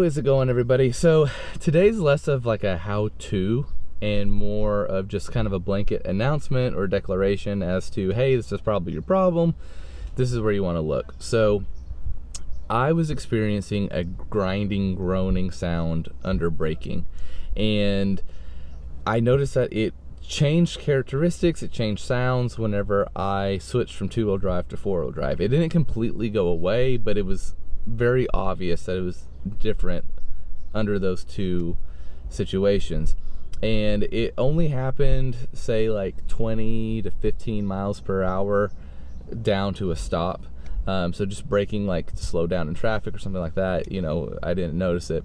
How is it going, everybody? So today's less of like a how-to and more of just kind of a blanket announcement or declaration as to, hey, this is probably your problem. This is where you want to look. So I was experiencing a grinding, groaning sound under braking, and I noticed that it changed characteristics, it changed sounds whenever I switched from two-wheel drive to four-wheel drive. It didn't completely go away, but it was very obvious that it was different under those two situations. And it only happened, say, like 20 to 15 miles per hour down to a stop. So just braking like to slow down in traffic or something like that, you know, I didn't notice it.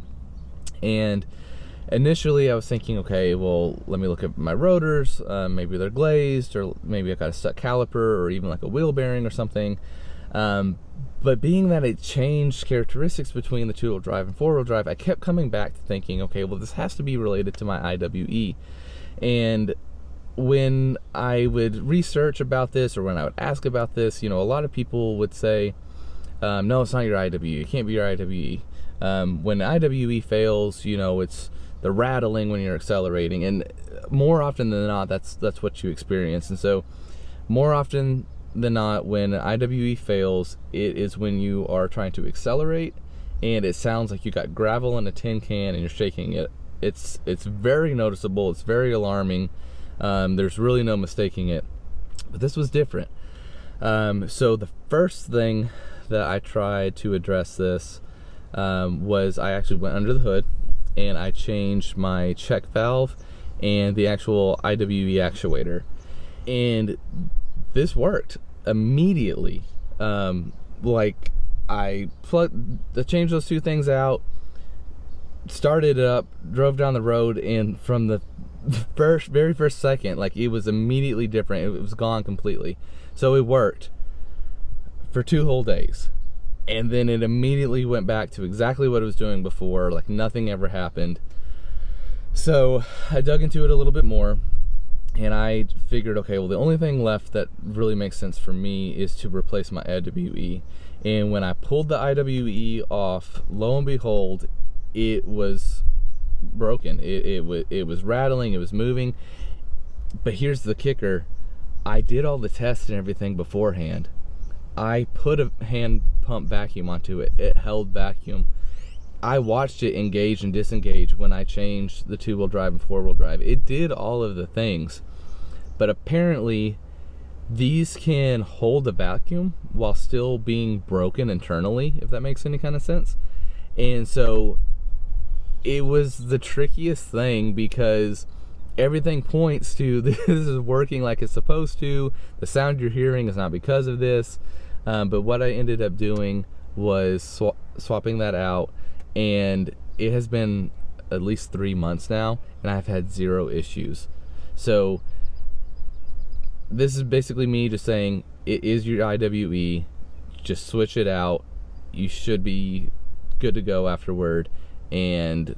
And initially I was thinking, okay, well, let me look at my rotors, maybe they're glazed, or maybe I got a stuck caliper, or even like a wheel bearing or something. But being that it changed characteristics between the two-wheel drive and four-wheel drive, I kept coming back to thinking, okay, well, this has to be related to my IWE. And when I would research about this, or when I would ask about this, you know, a lot of people would say, no, it's not your IWE. It can't be your IWE. When IWE fails, you know, it's the rattling when you're accelerating. And more often than not, that's what you experience. And so more often than not, when IWE fails, it is when you are trying to accelerate and it sounds like you got gravel in a tin can and you're shaking it. It's very noticeable, it's very alarming. There's really no mistaking it, but this was different. So the first thing that I tried to address this was I actually went under the hood and I changed my check valve and the actual IWE actuator, and this worked immediately. Like I changed those two things out, started it up, drove down the road, and from the very first second, like, it was immediately different. It was gone completely. So it worked for 2 whole days, and then it immediately went back to exactly what it was doing before, like nothing ever happened. So I dug into it a little bit more, and I figured, okay, well, the only thing left that really makes sense for me is to replace my IWE. And when I pulled the IWE off, lo and behold, it was broken. It was rattling, it was moving. But here's the kicker. I did all the tests and everything beforehand. I put a hand pump vacuum onto it. It held vacuum. I watched it engage and disengage when I changed the two-wheel drive and four-wheel drive. It did all of the things, but apparently these can hold a vacuum while still being broken internally, if that makes any kind of sense. And so it was the trickiest thing, because everything points to this is working like it's supposed to. The sound you're hearing is not because of this. But what I ended up doing was swapping that out, and it has been at least 3 months now, and I've had 0 issues. So this is basically me just saying, it is your IWE, just switch it out. You should be good to go afterward, and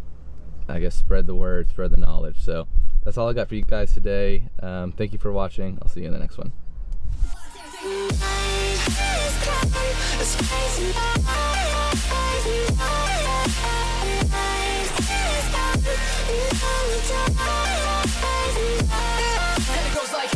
I guess spread the word, spread the knowledge. So that's all I got for you guys today. Thank you for watching. I'll see you in the next one. It goes like